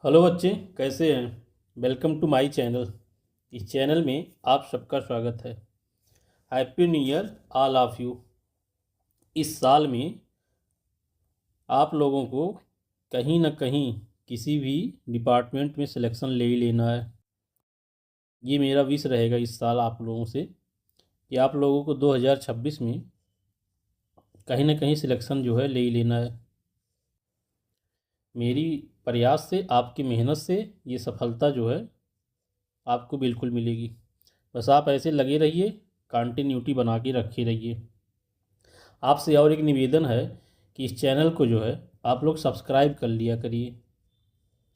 Hello बच्चे, कैसे हैं। Welcome to my channel. इस चैनल में आप सबका स्वागत है। Happy new year all of you. इस साल में आप लोगों को कहीं ना कहीं किसी भी डिपार्टमेंट में सिलेक्शन ले ही लेना है। ये मेरा विश रहेगा इस साल आप लोगों से कि आप लोगों को 2026 में कहीं ना कहीं सिलेक्शन जो है ले ही लेना है। मेरी प्रयास से, आपकी मेहनत से ये सफलता जो है आपको बिल्कुल मिलेगी। बस आप ऐसे लगे रहिए, कंटिन्यूटी बना के रखे रहिए। आपसे और एक निवेदन है कि इस चैनल को जो है आप लोग सब्सक्राइब कर लिया करिए।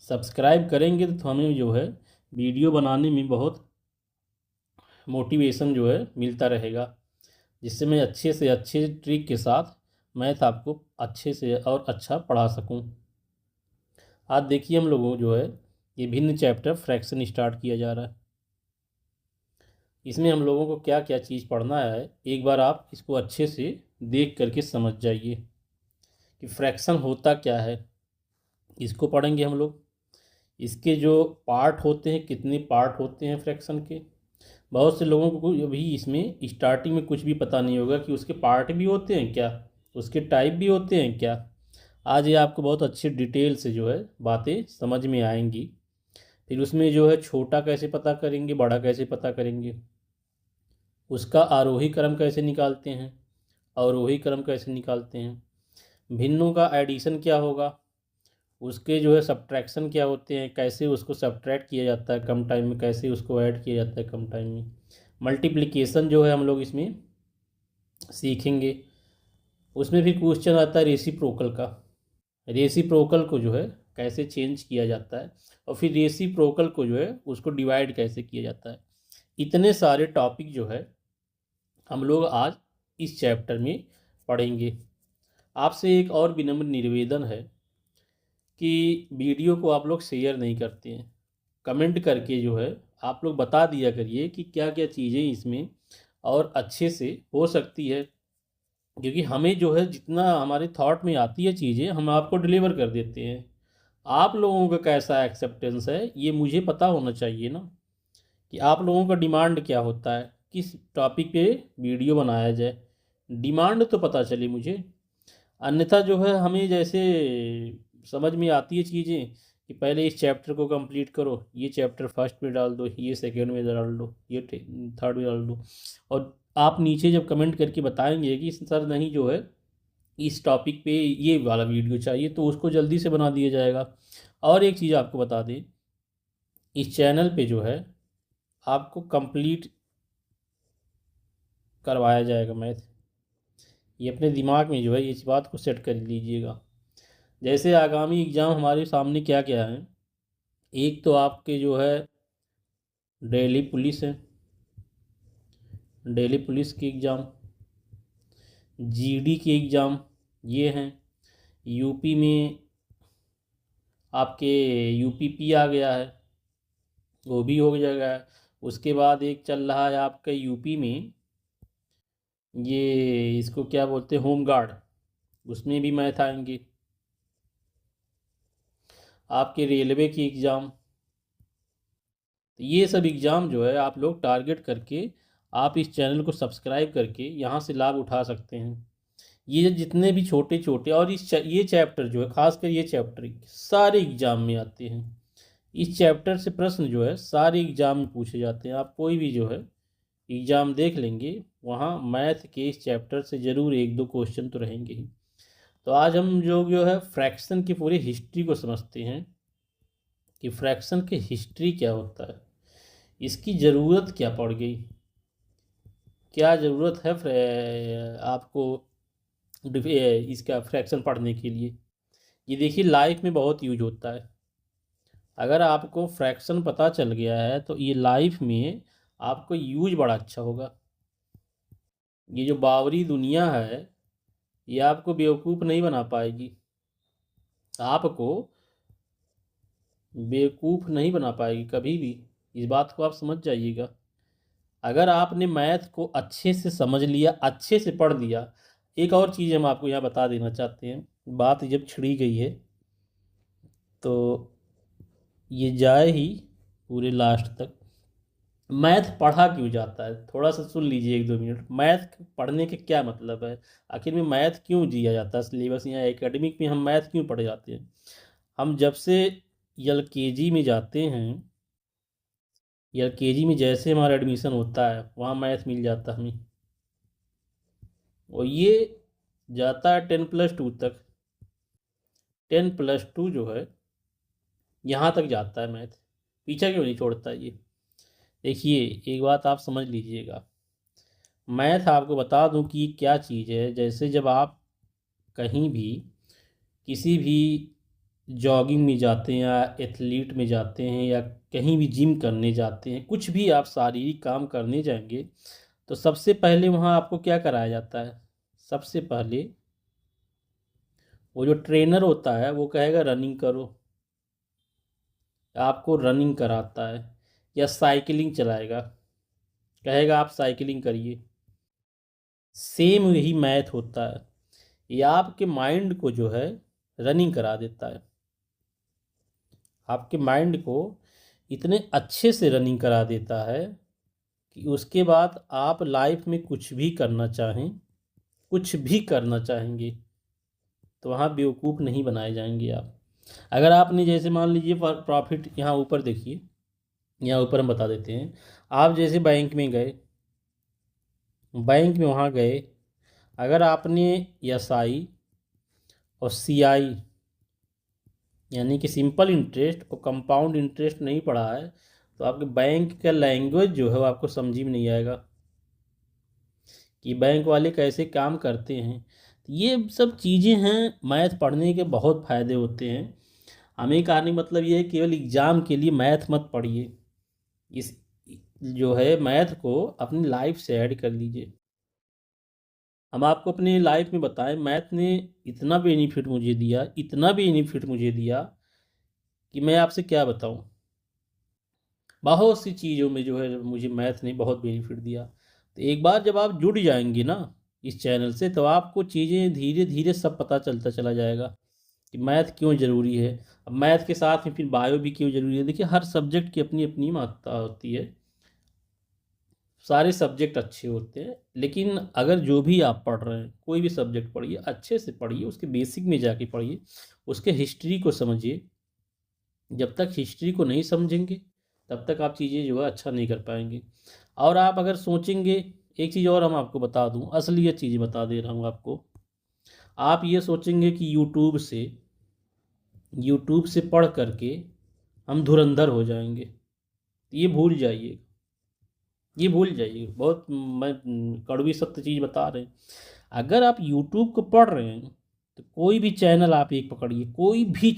सब्सक्राइब करेंगे तो हमें जो है वीडियो बनाने में बहुत मोटिवेशन जो है मिलता रहेगा, जिससे मैं अच्छे से अच्छे ट्रिक के साथ मैथ आपको अच्छे से और अच्छा पढ़ा सकूं। आज देखिए हम लोगों जो है ये भिन्न चैप्टर फ्रैक्शन स्टार्ट किया जा रहा है। इसमें हम लोगों को क्या क्या चीज़ पढ़ना है, एक बार आप इसको अच्छे से देख करके समझ जाइए कि फ्रैक्शन होता क्या है। इसको पढ़ेंगे हम लोग। इसके जो पार्ट होते हैं, कितने पार्ट होते हैं फ्रैक्शन के। बहुत से लोगों को अभी इसमें स्टार्टिंग में कुछ भी पता नहीं होगा कि उसके पार्ट भी होते हैं क्या, उसके टाइप भी होते हैं क्या। आज ये आपको बहुत अच्छे डिटेल से जो है बातें समझ में आएंगी। फिर उसमें जो है छोटा कैसे पता करेंगे, बड़ा कैसे पता करेंगे, उसका आरोही क्रम कैसे निकालते हैं, अवरोही क्रम कैसे निकालते हैं, भिन्नों का एडिशन क्या होगा, उसके जो है सब्ट्रैक्शन क्या होते हैं, कैसे उसको सब्ट्रैक्ट किया जाता है कम टाइम में, कैसे उसको ऐड किया जाता है कम टाइम में। मल्टीप्लिकेशन जो है हम लोग इसमें सीखेंगे। उसमें भी क्वेश्चन आता है रेसिप्रोकल का। रेसिप्रोकल को जो है कैसे चेंज किया जाता है, और फिर रेसिप्रोकल को जो है उसको डिवाइड कैसे किया जाता है। इतने सारे टॉपिक जो है हम लोग आज इस चैप्टर में पढ़ेंगे। आपसे एक और विनम्र निवेदन है कि वीडियो को आप लोग शेयर नहीं करते हैं। कमेंट करके जो है आप लोग बता दिया करिए कि क्या क्या चीज़ें इसमें और अच्छे से हो सकती है, क्योंकि हमें जो है जितना हमारे थॉट में आती है चीज़ें हम आपको डिलीवर कर देते हैं। आप लोगों का कैसा एक्सेप्टेंस है ये मुझे पता होना चाहिए ना, कि आप लोगों का डिमांड क्या होता है, किस टॉपिक पे वीडियो बनाया जाए। डिमांड तो पता चले मुझे। अन्यथा जो है हमें जैसे समझ में आती है चीज़ें कि पहले इस चैप्टर को कंप्लीट करो, ये चैप्टर फर्स्ट में डाल दो, ये सेकंड में डाल दो, ये थर्ड में डाल दो। और आप नीचे जब कमेंट करके बताएंगे कि सर नहीं जो है इस टॉपिक पे ये वाला वीडियो चाहिए, तो उसको जल्दी से बना दिया जाएगा। और एक चीज़ आपको बता दें, इस चैनल पे जो है आपको कंप्लीट करवाया जाएगा मैथ। ये अपने दिमाग में जो है इस बात को सेट कर लीजिएगा। जैसे आगामी एग्ज़ाम हमारे सामने क्या क्या है। एक तो आपके जो है दिल्ली पुलिस है, दिल्ली पुलिस की एग्ज़ाम, जीडी की एग्ज़ाम ये हैं। यूपी में आपके यूपीपी आ गया है, वो भी हो जाएगा। उसके बाद एक चल रहा है आपका यूपी में, ये इसको क्या बोलते हैं, होम गार्ड, उसमें भी मैथ आएंगे। आपके रेलवे की एग्ज़ाम। तो ये सब एग्ज़ाम जो है आप लोग टारगेट करके आप इस चैनल को सब्सक्राइब करके यहाँ से लाभ उठा सकते हैं। ये जितने भी छोटे छोटे और ये चैप्टर जो है, खासकर ये चैप्टर सारे एग्जाम में आते हैं। इस चैप्टर से प्रश्न जो है सारे एग्जाम में पूछे जाते हैं। आप कोई भी जो है एग्जाम देख लेंगे, वहाँ मैथ के इस चैप्टर से ज़रूर एक दो क्वेश्चन तो रहेंगे ही। तो आज हम जो है फ्रैक्शन की पूरी हिस्ट्री को समझते हैं कि फ्रैक्शन की हिस्ट्री क्या होता है, इसकी ज़रूरत क्या पड़ गई, क्या ज़रूरत है आपको इसका फ्रैक्शन पढ़ने के लिए। ये देखिए लाइफ में बहुत यूज होता है। अगर आपको फ्रैक्शन पता चल गया है तो ये लाइफ में आपको यूज बड़ा अच्छा होगा। ये जो बावरी दुनिया है ये आपको बेवकूफ़ नहीं बना पाएगी, आपको बेवकूफ़ नहीं बना पाएगी कभी भी। इस बात को आप समझ जाइएगा। अगर आपने मैथ को अच्छे से समझ लिया, अच्छे से पढ़ लिया। एक और चीज़ हम आपको यहाँ बता देना चाहते हैं, बात जब छिड़ी गई है तो ये जाए ही पूरे लास्ट तक। मैथ पढ़ा क्यों जाता है, थोड़ा सा सुन लीजिए 1-2 मिनट। मैथ पढ़ने के क्या मतलब है, आखिर में मैथ क्यों दिया जाता है सिलेबस, यहाँ एकेडमिक में हम मैथ क्यों पढ़े जाते हैं। हम जब से एलकेजी में जाते हैं, एलकेजी में जैसे हमारा एडमिशन होता है वहाँ मैथ मिल जाता है हमें, और ये जाता है 10+2 तक। 10+2 जो है यहाँ तक जाता है मैथ, पीछे क्यों नहीं छोड़ता ये। देखिए एक बात आप समझ लीजिएगा, मैथ आपको बता दूं कि क्या चीज़ है। जैसे जब आप कहीं भी किसी भी जॉगिंग में जाते हैं या एथलीट में जाते हैं या कहीं भी जिम करने जाते हैं, कुछ भी आप शारीरिक काम करने जाएंगे, तो सबसे पहले वहाँ आपको क्या कराया जाता है। सबसे पहले वो जो ट्रेनर होता है वो कहेगा रनिंग करो, आपको रनिंग कराता है, या साइकिलिंग चलाएगा, कहेगा आप साइकिलिंग करिए। सेम यही मैथ होता है, ये आपके माइंड को जो है रनिंग करा देता है। आपके माइंड को इतने अच्छे से रनिंग करा देता है कि उसके बाद आप लाइफ में कुछ भी करना चाहें, कुछ भी करना चाहेंगे, तो वहाँ बेवकूफ़ नहीं बनाए जाएंगे आप। अगर आपने जैसे मान लीजिए प्रॉफिट, यहाँ ऊपर देखिए, यहाँ ऊपर हम बता देते हैं। आप जैसे बैंक में गए, बैंक में वहाँ गए, अगर आपने एसआई और सीआई यानी कि सिंपल इंटरेस्ट और कंपाउंड इंटरेस्ट नहीं पढ़ा है, तो आपके बैंक का लैंग्वेज जो है वो आपको समझ में नहीं आएगा कि बैंक वाले कैसे काम करते हैं। ये सब चीज़ें हैं, मैथ पढ़ने के बहुत फ़ायदे होते हैं। हमें कहने का मतलब ये है केवल एग्ज़ाम के लिए मैथ मत पढ़िए, इस जो है मैथ को अपनी लाइफ से ऐड कर लीजिए। हम आपको अपनी लाइफ में बताएं, मैथ ने इतना बेनिफिट मुझे दिया, इतना बेनिफिट मुझे दिया कि मैं आपसे क्या बताऊं। बहुत सी चीज़ों में जो है मुझे मैथ ने बहुत बेनिफिट दिया। तो एक बार जब आप जुड़ जाएंगे ना इस चैनल से, तो आपको चीज़ें धीरे धीरे सब पता चलता चला जाएगा कि मैथ क्यों ज़रूरी है। अब मैथ के साथ में फिर बायो भी क्यों ज़रूरी है। देखिए हर सब्जेक्ट की अपनी अपनी महत्ता होती है, सारे सब्जेक्ट अच्छे होते हैं, लेकिन अगर जो भी आप पढ़ रहे हैं कोई भी सब्जेक्ट पढ़िए, अच्छे से पढ़िए, उसके बेसिक में जाके पढ़िए, उसके हिस्ट्री को समझिए। जब तक हिस्ट्री को नहीं समझेंगे तब तक आप चीज़ें जो है अच्छा नहीं कर पाएंगे। और आप अगर सोचेंगे, एक चीज़ और हम आपको बता दूं, असलियत चीज़ें बता दे रहा हूँ आपको। आप ये सोचेंगे कि यूट्यूब से पढ़ करके हम धुरंधर हो जाएंगे, ये भूल जाइए, ये भूल जाइए। बहुत मैं कड़वी सत्य चीज़ बता रहे हैं। अगर आप यूट्यूब को पढ़ रहे हैं तो कोई भी चैनल आप एक पकड़िए, कोई भी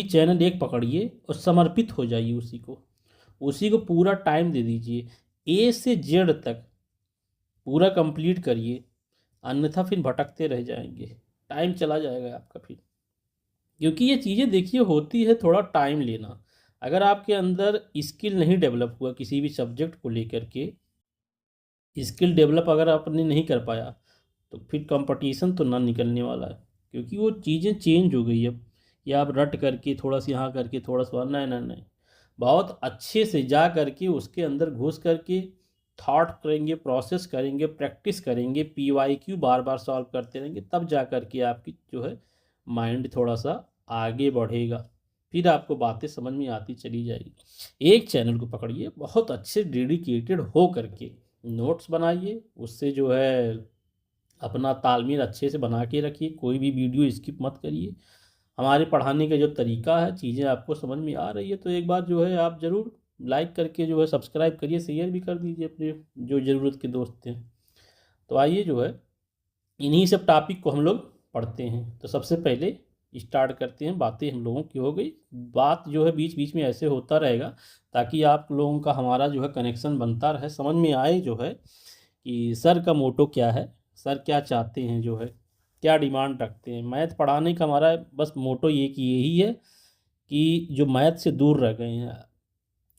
चैनल एक पकड़िए और समर्पित हो जाइए उसी को पूरा टाइम दे दीजिए, ए से जेड तक पूरा कंप्लीट करिए, अन्यथा फिर भटकते रह जाएंगे, टाइम चला जाएगा आपका फिर। क्योंकि ये चीज़ें देखिए होती है थोड़ा टाइम लेना। अगर आपके अंदर स्किल नहीं डेवलप हुआ किसी भी सब्जेक्ट को लेकर के, स्किल डेवलप अगर आपने नहीं कर पाया, तो फिर कंपटीशन तो ना निकलने वाला है। क्योंकि वो चीज़ें चेंज हो गई अब, या आप रट करके थोड़ा सा यहाँ करके थोड़ा सा नहीं नहीं नहीं, बहुत अच्छे से जा करके उसके अंदर घुस करके थॉट करेंगे, प्रोसेस करेंगे, प्रैक्टिस करेंगे, पीवाईक्यू बार बार सॉल्व करते रहेंगे, तब जा करके आपकी जो है माइंड थोड़ा सा आगे बढ़ेगा, फिर आपको बातें समझ में आती चली जाएगी। एक चैनल को पकड़िए, बहुत अच्छे डेडिकेटेड हो करके नोट्स बनाइए, उससे जो है अपना तालमेल अच्छे से बना के रखिए, कोई भी वीडियो स्किप मत करिए। हमारे पढ़ाने का जो तरीका है, चीज़ें आपको समझ में आ रही है तो एक बार जो है आप ज़रूर लाइक करके जो है सब्सक्राइब करिए, शेयर भी कर दीजिए अपने जो ज़रूरत के दोस्त हैं। तो आइए जो है इन्हीं सब टॉपिक को हम लोग पढ़ते हैं। तो सबसे पहले स्टार्ट करते हैं, बातें हम लोगों की हो गई, बात जो है बीच बीच में ऐसे होता रहेगा ताकि आप लोगों का हमारा जो है कनेक्शन बनता रहे, समझ में आए जो है कि सर का मोटो क्या है, सर क्या चाहते हैं, जो है क्या डिमांड रखते हैं। मैथ पढ़ाने का हमारा बस मोटो ये कि यही है कि जो मैथ से दूर रह गए हैं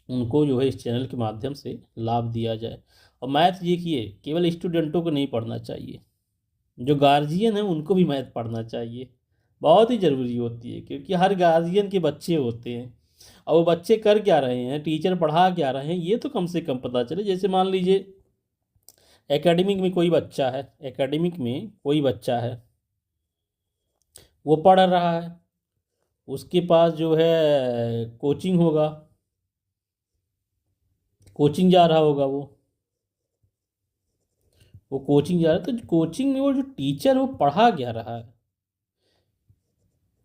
उनको जो है इस चैनल के माध्यम से लाभ दिया जाए। और मैथ ये कि केवल स्टूडेंटों को नहीं पढ़ना चाहिए, जो गार्जियन है उनको भी मैथ पढ़ना चाहिए, बहुत ही ज़रूरी होती है, क्योंकि हर गार्जियन के बच्चे होते हैं और वो बच्चे कर क्या रहे हैं, टीचर पढ़ा क्या रहे हैं, ये तो कम से कम पता चले। जैसे मान लीजिए एकेडमिक में कोई बच्चा है, एकेडमिक में कोई बच्चा है, वो पढ़ रहा है, उसके पास जो है कोचिंग होगा, कोचिंग जा रहा होगा, वो कोचिंग जा रहा है, तो कोचिंग में वो जो टीचर वो पढ़ा क्या रहा है,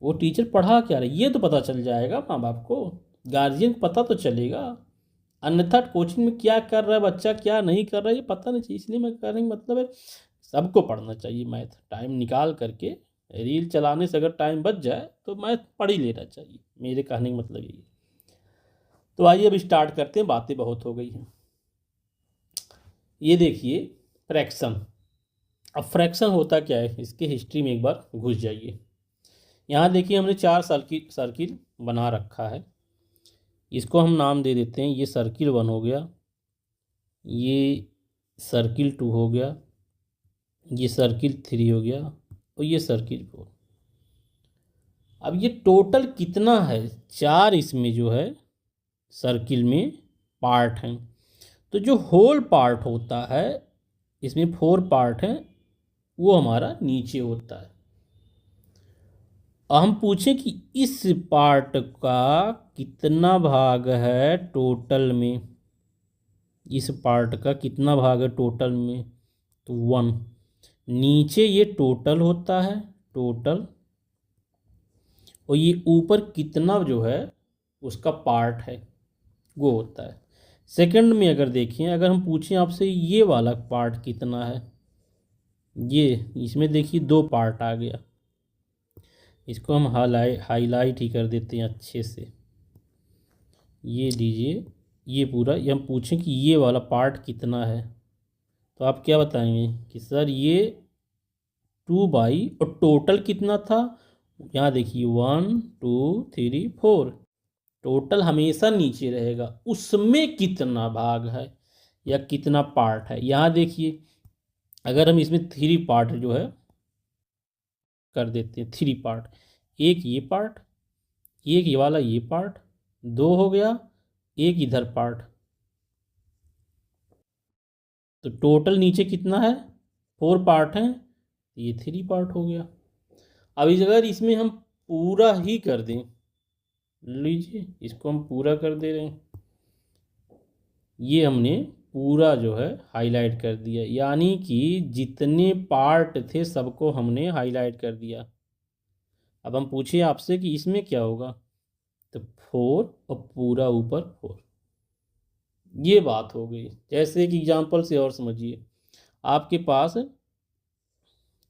वो टीचर पढ़ा क्या रहा है, ये तो पता चल जाएगा माँ बाप को, गार्जियन को पता तो चलेगा। अन्यथा कोचिंग में क्या कर रहा है बच्चा, क्या नहीं कर रहा है, ये पता नहीं चाहिए। इसलिए मैं कहने का मतलब है सबको पढ़ना चाहिए मैथ, टाइम निकाल करके। रील चलाने से अगर टाइम बच जाए तो मैथ पढ़ ही लेना चाहिए, मेरे कहने का मतलब यही है। तो आइए अब स्टार्ट करते हैं, बातें बहुत हो गई हैं। ये देखिए फ्रैक्शन। अब फ्रैक्शन होता क्या है, इसके हिस्ट्री में एक बार घुस जाइए। यहाँ देखिए हमने 4 सर्किल सर्किल बना रखा है, इसको हम नाम दे देते हैं। ये सर्किल 1 हो गया, ये सर्किल 2 हो गया, ये सर्किल 3 हो गया और ये सर्किल 4। अब ये टोटल कितना है, 4 इसमें जो है सर्किल में पार्ट हैं। तो जो होल पार्ट होता है, इसमें 4 पार्ट हैं, वो हमारा नीचे होता है। हम पूछें कि इस पार्ट का कितना भाग है टोटल में, इस पार्ट का कितना भाग है टोटल में, तो 1। नीचे ये टोटल होता है, टोटल, और ये ऊपर कितना जो है उसका पार्ट है वो होता है। सेकंड में अगर देखें, अगर हम पूछें आपसे ये वाला पार्ट कितना है, ये इसमें देखिए 2 पार्ट आ गया, इसको हम हाईलाइट ही कर देते हैं अच्छे से। ये लीजिए, ये पूरा, ये हम पूछें कि ये वाला पार्ट कितना है, तो आप क्या बताएंगे कि सर ये 2 और टोटल कितना था। यहाँ देखिए 1 2 3 4, टोटल हमेशा नीचे रहेगा, उसमें कितना भाग है या कितना पार्ट है। यहाँ देखिए अगर हम इसमें 3 पार्ट जो है कर देते हैं, 3 पार्ट, एक ये पार्ट, एक ये वाला ये पार्ट, 2 हो गया, एक इधर पार्ट, तो टोटल नीचे कितना है, 4 पार्ट हैं, ये 3 पार्ट हो गया। अब इस अगर इसमें हम पूरा ही कर दें, लीजिए इसको हम पूरा कर दे रहे हैं, ये हमने पूरा जो है हाईलाइट कर दिया, यानी कि जितने पार्ट थे सबको हमने हाईलाइट कर दिया। अब हम पूछिए आपसे कि इसमें क्या होगा, तो 4 और पूरा ऊपर 4, ये बात हो गई। जैसे एक एग्जांपल से और समझिए, आपके पास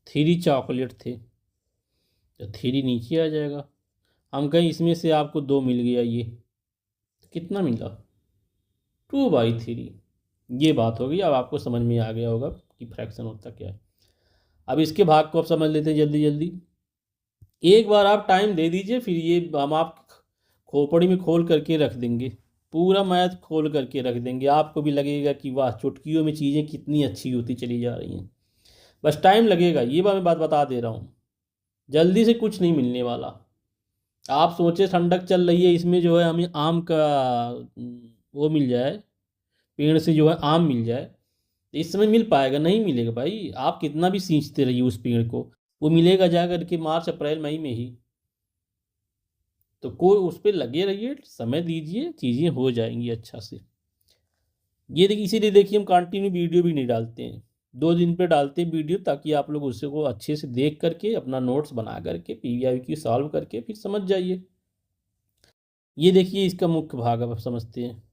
3 चॉकलेट थे, तो 3 नीचे आ जाएगा। हम कहें इसमें से आपको 2 मिल गया, ये तो कितना मिला, 2/3। ये बात होगी। अब आपको समझ में आ गया होगा कि फ्रैक्शन होता क्या है। अब इसके भाग को आप समझ लेते हैं जल्दी जल्दी। एक बार आप टाइम दे दीजिए, फिर ये हम आप खोपड़ी में खोल करके रख देंगे, पूरा मैथ खोल करके रख देंगे, आपको भी लगेगा कि वाह चुटकियों में चीज़ें कितनी अच्छी होती चली जा रही हैं। बस टाइम लगेगा, ये मैं बात बता दे रहा हूँ, जल्दी से कुछ नहीं मिलने वाला। आप सोचे ठंडक चल रही है, इसमें जो है हमें आम का वो मिल जाए, पेड़ से जो है आम मिल जाए, तो इस समय मिल पाएगा, नहीं मिलेगा भाई। आप कितना भी सींचते रहिए उस पेड़ को, वो मिलेगा जा करके मार्च अप्रैल मई में ही। तो कोई उस पर लगे रहिए, समय दीजिए, चीज़ें हो जाएंगी अच्छा से। ये देखिए, इसीलिए देखिए हम कंटिन्यू वीडियो भी नहीं डालते हैं, 2 दिन पे डालते हैं वीडियो, ताकि आप लोग उससे को अच्छे से देख करके अपना नोट्स बना करके PVIQ सॉल्व करके फिर समझ जाइए। ये देखिए इसका मुख्य भाग अब आप समझते हैं।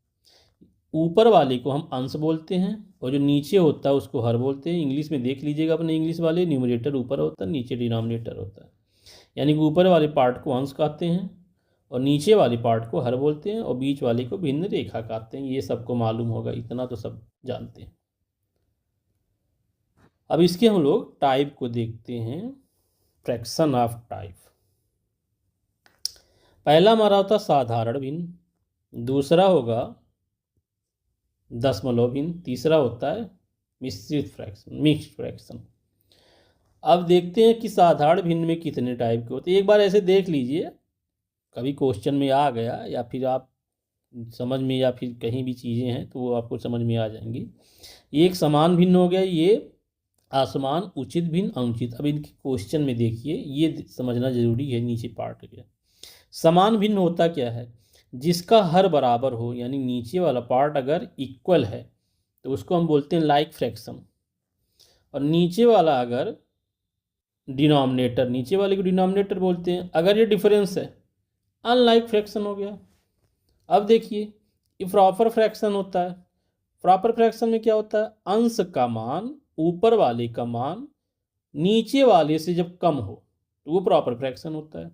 ऊपर वाले को हम अंश बोलते हैं और जो नीचे होता है उसको हर बोलते हैं। इंग्लिश में देख लीजिएगा अपने इंग्लिश वाले, न्यूमरेटर ऊपर होता है, नीचे डिनोमिनेटर होता है। यानी कि ऊपर वाले पार्ट को अंश कहते हैं और नीचे वाले पार्ट को हर बोलते हैं और बीच वाले को भिन्न रेखा कहते हैं। ये सबको मालूम होगा, इतना तो सब जानते हैं। अब इसके हम लोग टाइप को देखते हैं, फ्रैक्शन ऑफ टाइप। पहला हमारा होता साधारण भिन्न, दूसरा होगा दशमलव भिन्न, तीसरा होता है मिश्रित फ्रैक्शन, मिक्स्ड फ्रैक्शन। अब देखते हैं कि साधारण भिन्न में कितने टाइप के होते हैं। एक बार ऐसे देख लीजिए, कभी क्वेश्चन में आ गया या फिर आप समझ में या फिर कहीं भी चीज़ें हैं तो वो आपको समझ में आ जाएंगी। एक समान भिन्न हो गया, ये असमान, उचित भिन्न, अनुचित। अब इनके क्वेश्चन में देखिए, ये समझना जरूरी है नीचे पार्ट के। समान भिन्न होता क्या है? जिसका हर बराबर हो, यानी नीचे वाला पार्ट अगर इक्वल है तो उसको हम बोलते हैं लाइक फ्रैक्शन, और नीचे वाला अगर डिनोमिनेटर, नीचे वाले को डिनोमिनेटर बोलते हैं। अगर ये डिफरेंस है, अनलाइक फ्रैक्शन हो गया। अब देखिए, ये प्रॉपर फ्रैक्शन होता है। प्रॉपर फ्रैक्शन में क्या होता है? अंश का मान ऊपर वाले का मान नीचे वाले से जब कम हो तो वो प्रॉपर फ्रैक्शन होता है।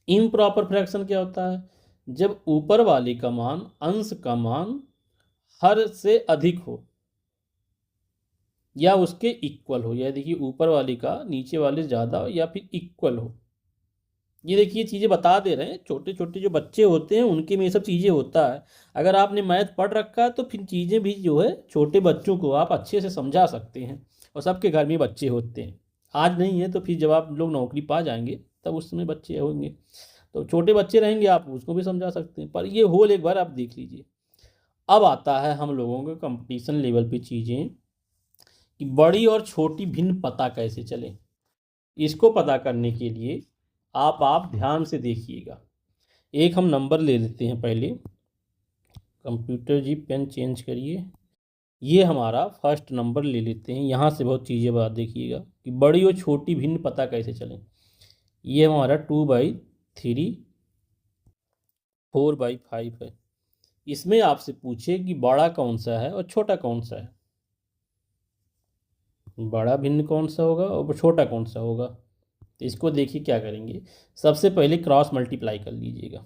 इम्प्रॉपर फ्रैक्शन क्या होता है? जब ऊपर वाले का मान अंश का मान हर से अधिक हो या उसके इक्वल हो। या देखिए, ऊपर वाले का नीचे वाले से ज़्यादा हो या फिर इक्वल हो। ये देखिए चीज़ें बता दे रहे हैं। छोटे छोटे जो बच्चे होते हैं उनके में ये सब चीज़ें होता है। अगर आपने मैथ पढ़ रखा है तो फिर चीज़ें भी जो है छोटे बच्चों को आप अच्छे से समझा सकते हैं। और सबके घर में बच्चे होते हैं, आज नहीं है तो फिर जब आप लोग नौकरी पा जाएंगे तब उस समय बच्चे होंगे, तो छोटे बच्चे रहेंगे, आप उसको भी समझा सकते हैं। पर ये होल एक बार आप देख लीजिए। अब आता है हम लोगों के कंपटीशन लेवल पे चीज़ें कि बड़ी और छोटी भिन्न पता कैसे चले। इसको पता करने के लिए आप ध्यान से देखिएगा। एक हम नंबर ले लेते हैं पहले। कंप्यूटर जी पेन चेंज करिए। ये हमारा फर्स्ट नंबर ले लेते हैं। यहाँ से बहुत चीज़ें बात देखिएगा कि बड़ी और छोटी भिन्न पता कैसे चलें। ये हमारा 2/3 4/5 है। इसमें आपसे पूछे कि बड़ा कौन सा है और छोटा कौन सा है। बड़ा भिन्न कौन सा होगा और छोटा कौन सा होगा, तो इसको देखिए क्या करेंगे। सबसे पहले क्रॉस मल्टीप्लाई कर लीजिएगा।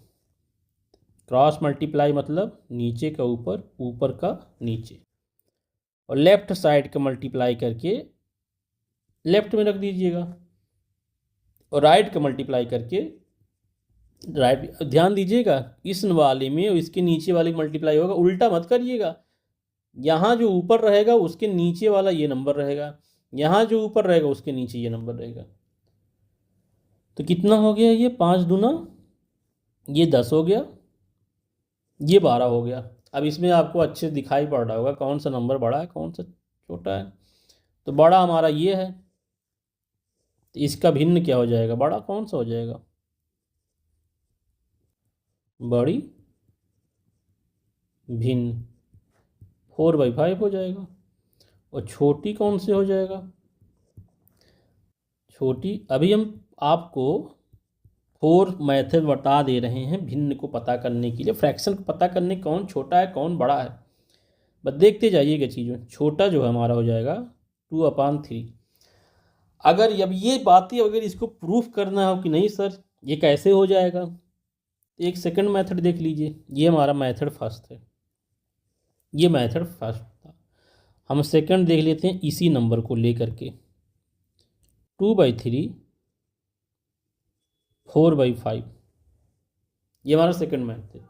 क्रॉस मल्टीप्लाई मतलब नीचे का ऊपर, ऊपर का नीचे, और लेफ्ट साइड का मल्टीप्लाई करके लेफ्ट में रख दीजिएगा, और राइट का मल्टीप्लाई करके राइट। ध्यान दीजिएगा, इस वाले में और इसके नीचे वाले का मल्टीप्लाई होगा, उल्टा मत करिएगा। यहाँ जो ऊपर रहेगा उसके नीचे वाला ये नंबर रहेगा, यहाँ जो ऊपर रहेगा उसके नीचे ये नंबर रहेगा। तो कितना हो गया? ये 5 दूना ये 10 हो गया, ये 12 हो गया। अब इसमें आपको अच्छे से दिखाई पड़ रहा होगा कौन सा नंबर बड़ा है कौन सा छोटा है। तो बड़ा हमारा ये है, तो इसका भिन्न क्या हो जाएगा? बड़ा कौन सा हो जाएगा? बड़ी भिन्न 4/5 हो जाएगा। और छोटी कौन से हो जाएगा? छोटी, अभी हम आपको 4 मेथड बता दे रहे हैं भिन्न को पता करने के लिए, फ्रैक्शन को पता करने कौन छोटा है कौन बड़ा है। बस देखते जाइएगा चीज़ों। छोटा जो है हमारा हो जाएगा 2/3। अगर अब ये बातें अगर इसको प्रूफ करना हो कि नहीं सर ये कैसे हो जाएगा, एक सेकंड मेथड देख लीजिए। ये हमारा मेथड फर्स्ट है, ये मेथड फर्स्ट था। हम सेकंड देख लेते हैं इसी नंबर को लेकर के। 2/3 4/5, ये हमारा सेकंड मेथड है।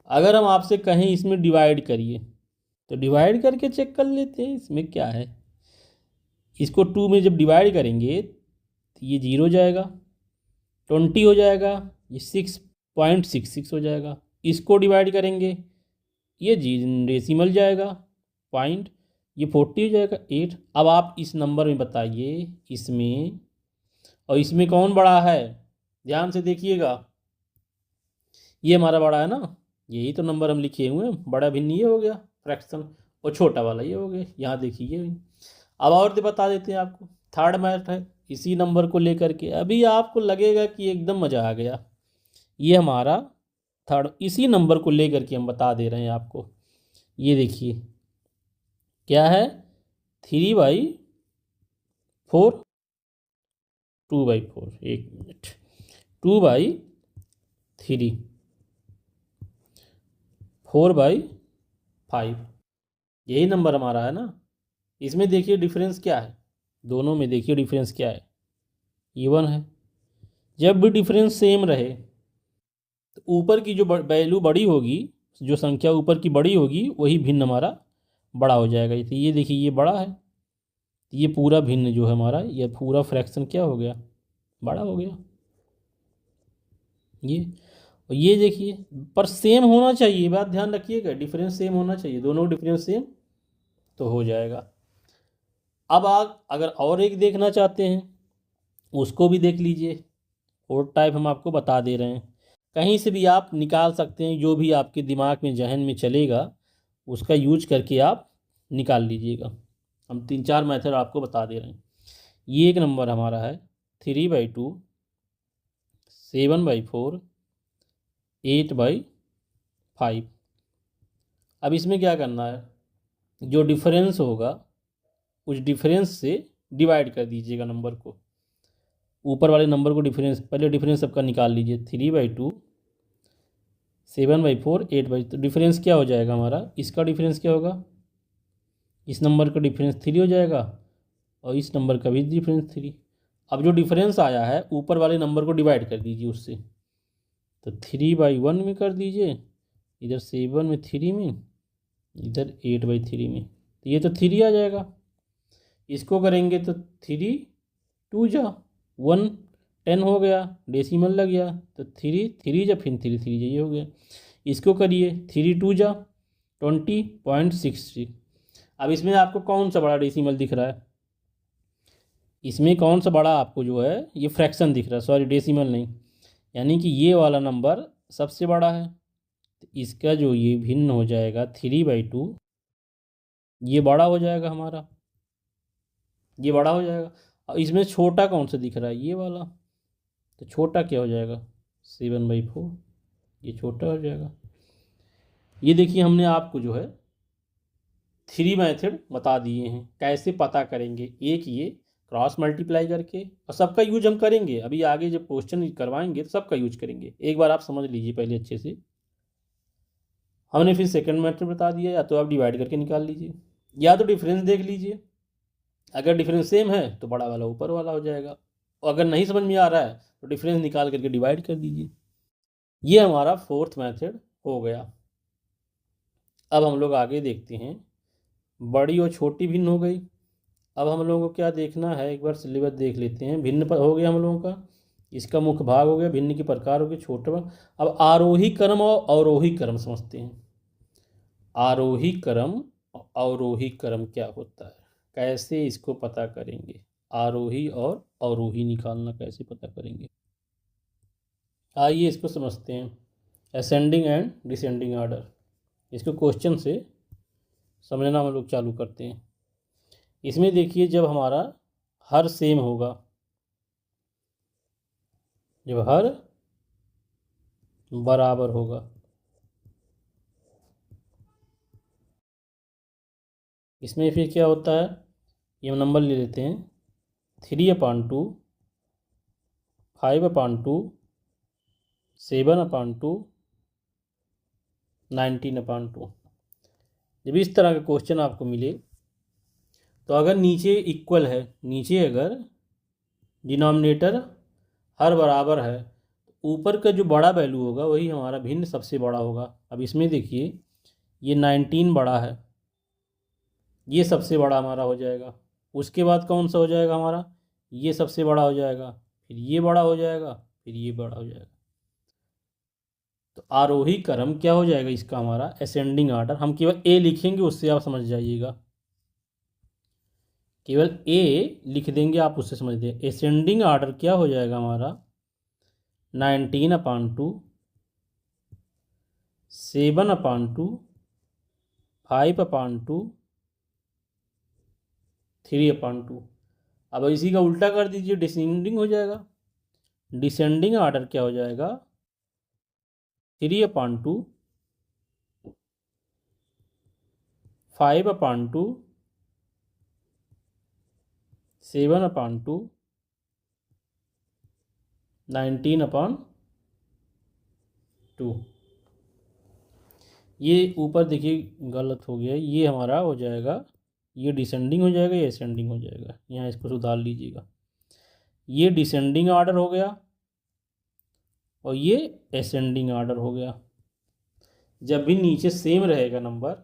अगर हम आपसे कहें इसमें डिवाइड करिए तो डिवाइड करके चेक कर लेते हैं इसमें क्या है। इसको 2 में जब डिवाइड करेंगे तो ये 0 जाएगा, 20 हो जाएगा, ये 6.66 हो जाएगा। इसको डिवाइड करेंगे ये डेसिमल जाएगा पॉइंट, ये 40 हो जाएगा 8। अब आप इस नंबर में बताइए इसमें और इसमें कौन बड़ा है? ध्यान से देखिएगा, ये हमारा बड़ा है ना, यही तो नंबर हम लिखे हुए हैं। बड़ा भिन्न ये हो गया फ्रैक्शन, और छोटा वाला ये हो गया। यहाँ देखिए अब और बता देते हैं आपको। थर्ड मैथ है इसी नंबर को लेकर के। अभी आपको लगेगा कि एकदम मज़ा आ गया। ये हमारा थर्ड इसी नंबर को लेकर के हम बता दे रहे हैं आपको। ये देखिए क्या है, 3/4 2/4, एक मिनट, 2/3 4/5, यही नंबर हमारा है ना। इसमें देखिए डिफरेंस क्या है, दोनों में देखिए डिफरेंस क्या है, इवन है। जब भी डिफरेंस सेम रहे तो ऊपर की जो वैल्यू बड़ी होगी, जो संख्या ऊपर की बड़ी होगी वही भिन्न हमारा बड़ा हो जाएगा। तो ये देखिए ये बड़ा है, ये पूरा भिन्न जो है हमारा, ये पूरा फ्रैक्शन क्या हो गया, बड़ा हो गया। ये और ये देखिए, पर सेम होना चाहिए, बात ध्यान रखिएगा, डिफरेंस सेम होना चाहिए, दोनों डिफरेंस सेम तो हो जाएगा। अब आप अगर और एक देखना चाहते हैं उसको भी देख लीजिए, और टाइप हम आपको बता दे रहे हैं, कहीं से भी आप निकाल सकते हैं, जो भी आपके दिमाग में जहन में चलेगा उसका यूज करके आप निकाल लीजिएगा। हम 3-4 मेथड आपको बता दे रहे हैं। ये एक नंबर हमारा है 3/2, 7/4, 8/5। अब इसमें क्या करना है, जो डिफरेंस होगा उस डिफरेंस से डिवाइड कर दीजिएगा नंबर को, ऊपर वाले नंबर को डिफरेंस, पहले डिफरेंस सबका निकाल लीजिए। 3/2, 7/4, 8/, तो डिफरेंस क्या हो जाएगा हमारा, इसका डिफरेंस क्या होगा, इस नंबर का डिफरेंस 3 हो जाएगा और इस नंबर का भी डिफरेंस 3। अब जो डिफरेंस आया है ऊपर वाले नंबर को डिवाइड कर दीजिए उससे, तो 3/1 में कर दीजिए, इधर 7 में 3 में, इधर 8/3 में, तो ये तो 3 आ जाएगा। इसको करेंगे तो 3 2 1 10 हो गया, डेसिमल लग गया, तो 3 जा फिर 3 ये हो गया। इसको करिए 3 2 20.63। अब इसमें आपको कौन सा बड़ा डेसिमल दिख रहा है, इसमें कौन सा बड़ा आपको जो है ये फ्रैक्शन दिख रहा है, सॉरी डेसिमल नहीं, यानी कि ये वाला नंबर सबसे बड़ा है, तो इसका जो ये भिन्न हो जाएगा 3/2, ये बड़ा हो जाएगा हमारा, ये बड़ा हो जाएगा। और इसमें छोटा कौन सा दिख रहा है, ये वाला, तो छोटा क्या हो जाएगा 7/4, ये छोटा हो जाएगा। ये देखिए हमने आपको जो है 3 मेथड बता दिए हैं कैसे पता करेंगे, एक ये क्रॉस मल्टीप्लाई करके, और सबका यूज हम करेंगे, अभी आगे जब क्वेश्चन करवाएंगे तो सबका यूज करेंगे, एक बार आप समझ लीजिए पहले अच्छे से। हमने फिर सेकंड मेथड बता दिया, या तो आप डिवाइड करके निकाल लीजिए, या तो डिफरेंस देख लीजिए, अगर डिफरेंस सेम है तो बड़ा वाला ऊपर वाला हो जाएगा, और अगर नहीं समझ में आ रहा है तो डिफरेंस निकाल करके डिवाइड कर दीजिए। ये हमारा फोर्थ मेथड हो गया। अब हम लोग आगे देखते हैं, बड़ी और छोटी भिन्न हो गई। अब हम लोगों को क्या देखना है, एक बार सिलेबस देख लेते हैं। भिन्न पर हो गया हम लोगों का, इसका मुख्य भाग हो गया, भिन्न के प्रकार हो गए, छोटे भाग। अब आरोही क्रम और अवरोही क्रम समझते हैं। आरोही क्रम और अवरोही क्रम क्या होता है, कैसे इसको पता करेंगे, आरोही और अवरोही निकालना कैसे पता करेंगे, आइए इसको समझते हैं। असेंडिंग एंड डिसेंडिंग ऑर्डर, इसको क्वेश्चन से समझना हम लोग चालू करते हैं। इसमें देखिए जब हमारा हर सेम होगा, जब हर बराबर होगा, इसमें फिर क्या होता है, ये हम नंबर ले लेते हैं 3/2, 5/2, 7/2, 19/2। जब इस तरह का क्वेश्चन आपको मिले तो अगर नीचे इक्वल है, नीचे अगर डिनोमिनेटर हर बराबर है, ऊपर का जो बड़ा वैल्यू होगा वही हमारा भिन्न सबसे बड़ा होगा। अब इसमें देखिए ये 19 बड़ा है, ये सबसे बड़ा हमारा हो जाएगा। उसके बाद कौन सा हो जाएगा हमारा, ये सबसे बड़ा हो जाएगा, फिर ये बड़ा हो जाएगा, फिर ये बड़ा हो जाएगा। तो आरोही क्रम क्या हो जाएगा इसका हमारा, असेंडिंग ऑर्डर। हम केवल ए लिखेंगे, उससे आप समझ जाइएगा, केवल ए लिख देंगे आप, उससे समझ दें। असेंडिंग ऑर्डर क्या हो जाएगा हमारा, 19/2, 7/2, 5/2, 3/2। अब इसी का उल्टा कर दीजिए, डिसेंडिंग हो जाएगा। डिसेंडिंग ऑर्डर क्या हो जाएगा, 3/2, 5/2, 7/2, 19/2। ये ऊपर देखिए गलत हो गया, ये हमारा हो जाएगा, ये डिसेंडिंग हो जाएगा, ये असेंडिंग हो जाएगा, यहाँ इसको सुधार लीजिएगा। ये डिसेंडिंग ऑर्डर हो गया और ये असेंडिंग ऑर्डर हो गया। जब भी नीचे सेम रहेगा नंबर,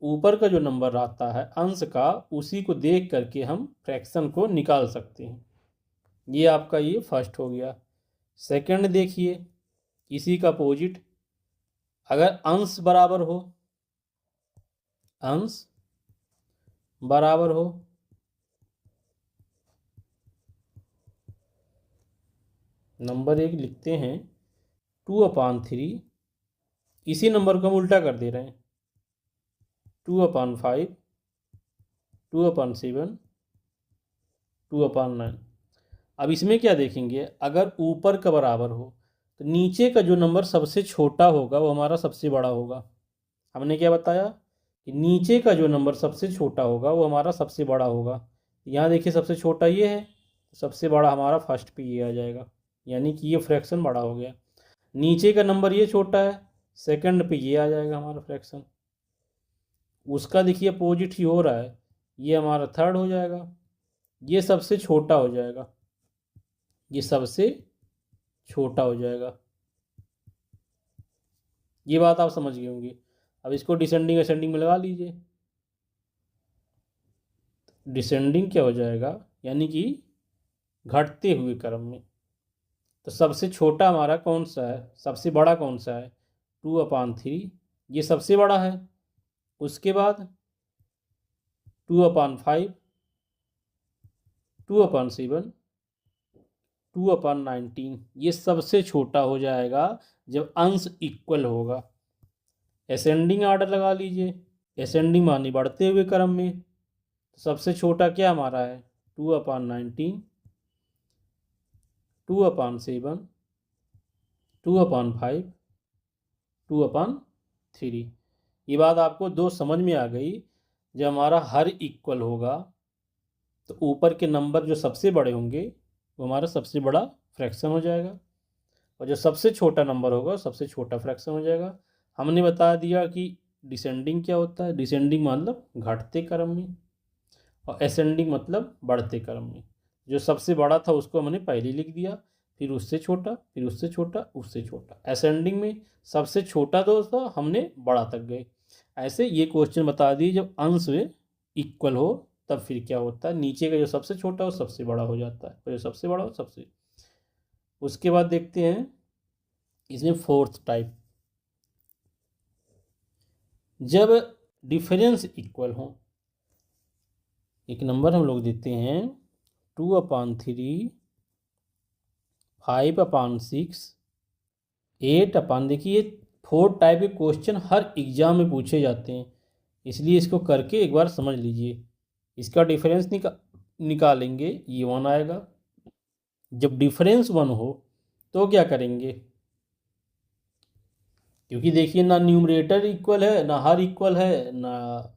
ऊपर का जो नंबर आता है अंश का, उसी को देख करके हम फ्रैक्शन को निकाल सकते हैं। ये आपका ये फर्स्ट हो गया। सेकंड देखिए, इसी का अपोजिट, अगर अंश बराबर हो, अंश बराबर हो, नंबर एक लिखते हैं 2/3, इसी नंबर को हम उल्टा कर दे रहे हैं, 2/5, 2/7, 2/9। अब इसमें क्या देखेंगे, अगर ऊपर का बराबर हो तो नीचे का जो नंबर सबसे छोटा होगा वो हमारा सबसे बड़ा होगा। हमने क्या बताया कि नीचे का जो नंबर सबसे छोटा होगा वो हमारा सबसे बड़ा होगा। यहाँ देखिए सबसे छोटा ये है, सबसे बड़ा हमारा फर्स्ट पे ये आ जाएगा, यानी कि ये फ्रैक्शन बड़ा हो गया। नीचे का नंबर ये छोटा है, सेकंड पे ये आ जाएगा हमारा फ्रैक्शन। उसका देखिए अपोजिट ही हो रहा है, ये हमारा थर्ड हो जाएगा, ये सबसे छोटा हो जाएगा, ये सबसे छोटा हो जाएगा। ये बात आप समझ गए होंगे। अब इसको डिसेंडिंग असेंडिंग में लगा लीजिए। डिसेंडिंग क्या हो जाएगा, यानी कि घटते हुए क्रम में। तो सबसे छोटा हमारा कौन सा है, सबसे बड़ा कौन सा है, 2/3, ये सबसे बड़ा है। उसके बाद 2/5, 2/7, 2/19, ये सबसे छोटा हो जाएगा जब अंश इक्वल होगा। असेंडिंग आर्डर लगा लीजिए, असेंडिंग मानी बढ़ते हुए क्रम में। तो सबसे छोटा क्या हमारा है, 2/19, 2/7, 2/5, 2/3। ये बात आपको दो समझ में आ गई। जब हमारा हर इक्वल होगा तो ऊपर के नंबर जो सबसे बड़े होंगे वो हमारा सबसे बड़ा फ्रैक्शन हो जाएगा, और जो सबसे छोटा नंबर होगा सबसे छोटा फ्रैक्शन हो जाएगा। हमने बता दिया कि डिसेंडिंग क्या होता है, डिसेंडिंग मतलब घटते क्रम में, और असेंडिंग मतलब बढ़ते क्रम में। जो सबसे बड़ा था उसको हमने पहले लिख दिया, फिर उससे छोटा, फिर उससे छोटा, उससे छोटा। असेंडिंग में सबसे छोटा दोस्तों हमने बड़ा तक गए। ऐसे ये क्वेश्चन बता दिए, जब अंश इक्वल हो तब फिर क्या होता है, नीचे का जो सबसे छोटा हो सबसे बड़ा हो जाता है, और जो सबसे बड़ा हो सबसे। उसके बाद देखते हैं इसमें फोर्थ टाइप, जब डिफरेंस इक्वल हो। एक नंबर हम लोग देते हैं 2/3, 5/6, 8 देखिए 4 टाइप के क्वेश्चन हर एग्जाम में पूछे जाते हैं, इसलिए इसको करके एक बार समझ लीजिए। इसका डिफरेंस निकालेंगे, ये 1 आएगा। जब डिफरेंस 1 हो तो क्या करेंगे, क्योंकि देखिए ना न्यूमरेटर इक्वल है, ना हर इक्वल है, ना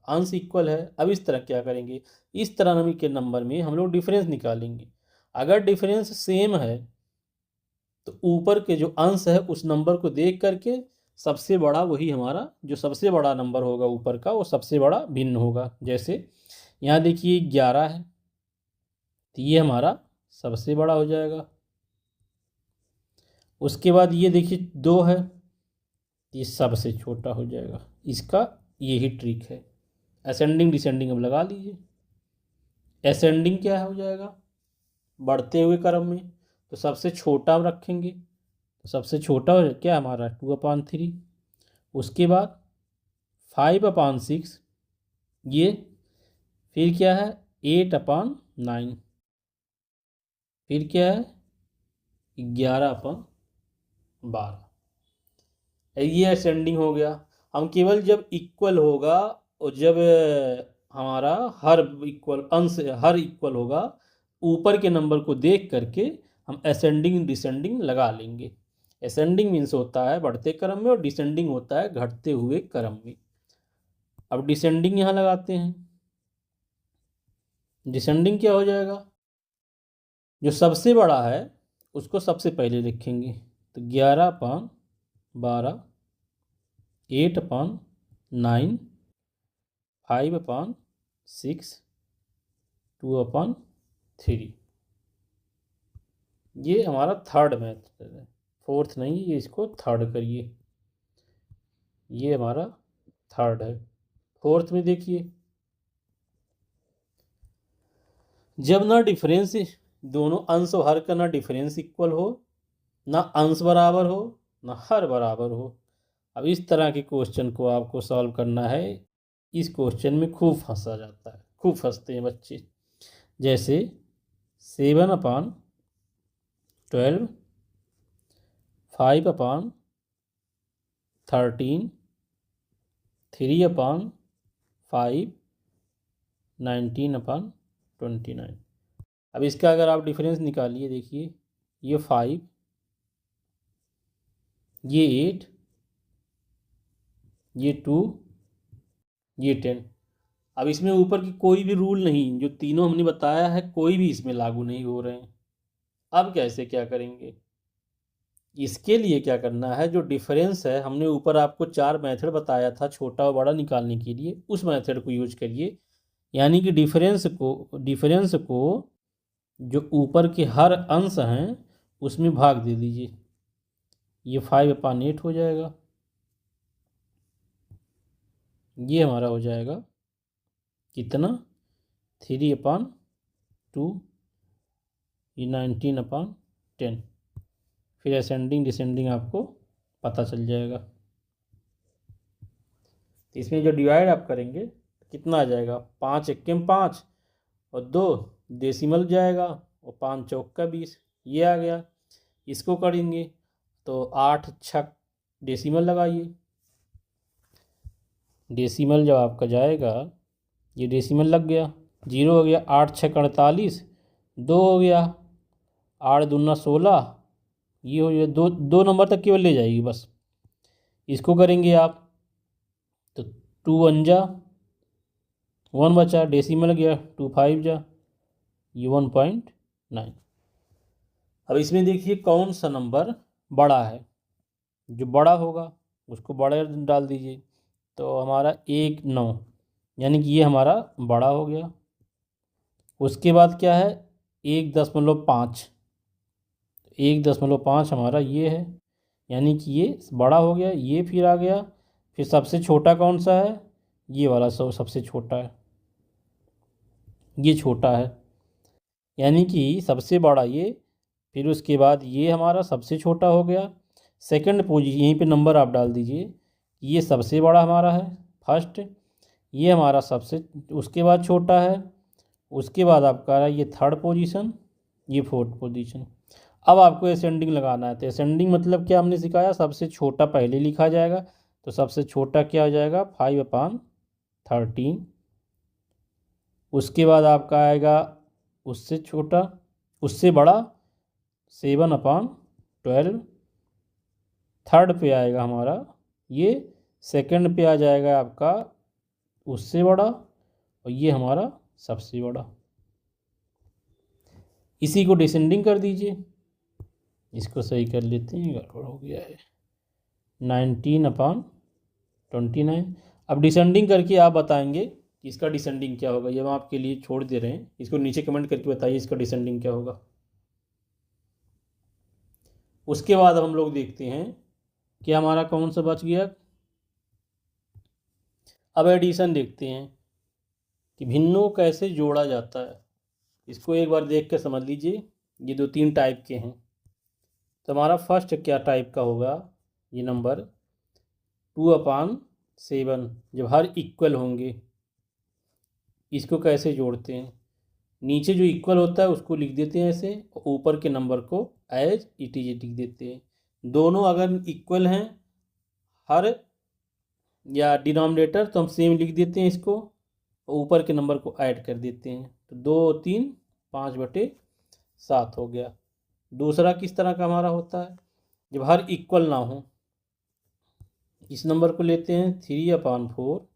अंश इक्वल है। अब इस तरह क्या करेंगे, इस तरह के नंबर में हम लोग डिफरेंस निकालेंगे। अगर डिफरेंस सेम है तो ऊपर के जो अंश है उस नंबर को देख करके सबसे बड़ा वही हमारा, जो सबसे बड़ा नंबर होगा ऊपर का वो सबसे बड़ा भिन्न होगा। जैसे यहाँ देखिए 11 है, तो ये हमारा सबसे बड़ा हो जाएगा। उसके बाद ये देखिए 2 है, ये सबसे छोटा हो जाएगा। इसका यही ट्रिक है। असेंडिंग डिसेंडिंग अब लगा लीजिए। असेंडिंग क्या हो जाएगा, बढ़ते हुए क्रम में, तो सबसे छोटा हम रखेंगे, तो सबसे छोटा हो क्या हमारा 2/3। उसके बाद 5/6, ये फिर क्या है 8/9, फिर क्या है 11/12। ये असेंडिंग हो गया। हम केवल जब इक्वल होगा और जब हमारा हर इक्वल होगा, ऊपर के नंबर को देख करके हम असेंडिंग डिसेंडिंग लगा लेंगे। असेंडिंग मीन्स होता है बढ़ते क्रम में, और डिसेंडिंग होता है घटते हुए क्रम में। अब डिसेंडिंग यहाँ लगाते हैं। डिसेंडिंग क्या हो जाएगा, जो सबसे बड़ा है उसको सबसे पहले लिखेंगे, तो 11/12, 8/9, 5/6, 2/3। ये हमारा थर्ड मेथड है, फोर्थ नहीं, ये इसको थर्ड करिए। ये हमारा थर्ड है। फोर्थ में देखिए, जब ना डिफरेंस दोनों अंश और हर का ना डिफरेंस इक्वल हो, ना अंश बराबर हो, ना हर बराबर हो। अब इस तरह के क्वेश्चन को आपको सॉल्व करना है। इस क्वेश्चन में खूब फंसा जाता है, खूब फंसते हैं बच्चे। जैसे 7/12, 5/13, 3/5, 19/29। अब इसका अगर आप डिफरेंस निकालिए, देखिए ये 5, ये 8, ये 2, ये 10। अब इसमें ऊपर की कोई भी रूल नहीं, जो तीनों हमने बताया है कोई भी इसमें लागू नहीं हो रहे हैं। अब कैसे क्या करेंगे? इसके लिए क्या करना है, जो डिफरेंस है, हमने ऊपर आपको 4 मेथड बताया था छोटा और बड़ा निकालने के लिए, उस मेथड को यूज करिए। यानी कि डिफरेंस को जो ऊपर के हर अंश हैं उसमें भाग दे दीजिए। ये 5/8 हो जाएगा, ये हमारा हो जाएगा कितना, 3/2, ये 19/10। फिर असेंडिंग डिसेंडिंग आपको पता चल जाएगा। तो इसमें जो डिवाइड आप करेंगे कितना आ जाएगा, 5 एक्के 5 और 2 डेसिमल जाएगा, और 5 चौक का 20, ये आ गया। इसको करेंगे तो 8 छक डेसिमल लगाइए। डेसिमल जब आपका जाएगा, ये डेसिमल लग गया, 0 हो गया, 8 छक 48, 2 हो गया, 8 दूना 16, ये हो गया, दो नंबर तक केवल ले जाएगी बस। इसको करेंगे आप तो 2 1 जा 1 बचा, डेसिमल गया, 2 5 जा, ये 1.9। अब इसमें देखिए कौन सा नंबर बड़ा है, जो बड़ा होगा उसको बड़ा डाल दीजिए। तो हमारा 1 9, यानी कि ये हमारा बड़ा हो गया। उसके बाद क्या है, 1.5, 1.5 हमारा ये है, यानी कि ये बड़ा हो गया। ये फिर आ गया, फिर सबसे छोटा कौन सा है, ये वाला सबसे छोटा है, ये छोटा है, यानी कि सबसे बड़ा ये। फिर उसके बाद ये हमारा सबसे छोटा हो गया। सेकंड पोजीशन यहीं पे नंबर आप डाल दीजिए, ये सबसे बड़ा हमारा है फर्स्ट, ये हमारा सबसे उसके बाद छोटा है, उसके बाद आपका रहा ये थर्ड पोजीशन, ये फोर्थ पोजीशन। अब आपको असेंडिंग लगाना है। तो असेंडिंग मतलब क्या हमने सिखाया, सबसे छोटा पहले लिखा जाएगा। तो सबसे छोटा क्या हो जाएगा, 5/13। उसके बाद आपका आएगा उससे छोटा, उससे बड़ा 7/12। थर्ड पे आएगा हमारा ये, सेकंड पे आ जाएगा आपका उससे बड़ा, और ये हमारा सबसे बड़ा। इसी को डिसेंडिंग कर दीजिए। इसको सही कर लेते हैं, गड़बड़ हो गया है। 19/29। अब डिसेंडिंग करके आप बताएंगे कि इसका डिसेंडिंग क्या होगा। ये हम आपके लिए छोड़ दे रहे हैं, इसको नीचे कमेंट करके बताइए इसका डिसेंडिंग क्या होगा। उसके बाद हम लोग देखते हैं कि हमारा कौन सा बच गया। अब एडिशन देखते हैं कि भिन्नों कैसे जोड़ा जाता है। इसको एक बार देख कर समझ लीजिए। ये 2-3 टाइप के हैं। तो हमारा फर्स्ट क्या टाइप का होगा, ये नंबर 2/7, जब हर इक्वल होंगे। इसको कैसे जोड़ते हैं, नीचे जो इक्वल होता है उसको लिख देते हैं ऐसे, और ऊपर के नंबर को एज इट इज लिख देते हैं। दोनों अगर इक्वल हैं हर या डिनोमिनेटर, तो हम सेम लिख देते हैं इसको, और ऊपर के नंबर को ऐड कर देते हैं। तो 2 3 5/7 हो गया। दूसरा किस तरह का हमारा होता है, जब हर इक्वल ना हो। इस नंबर को लेते हैं 3/4,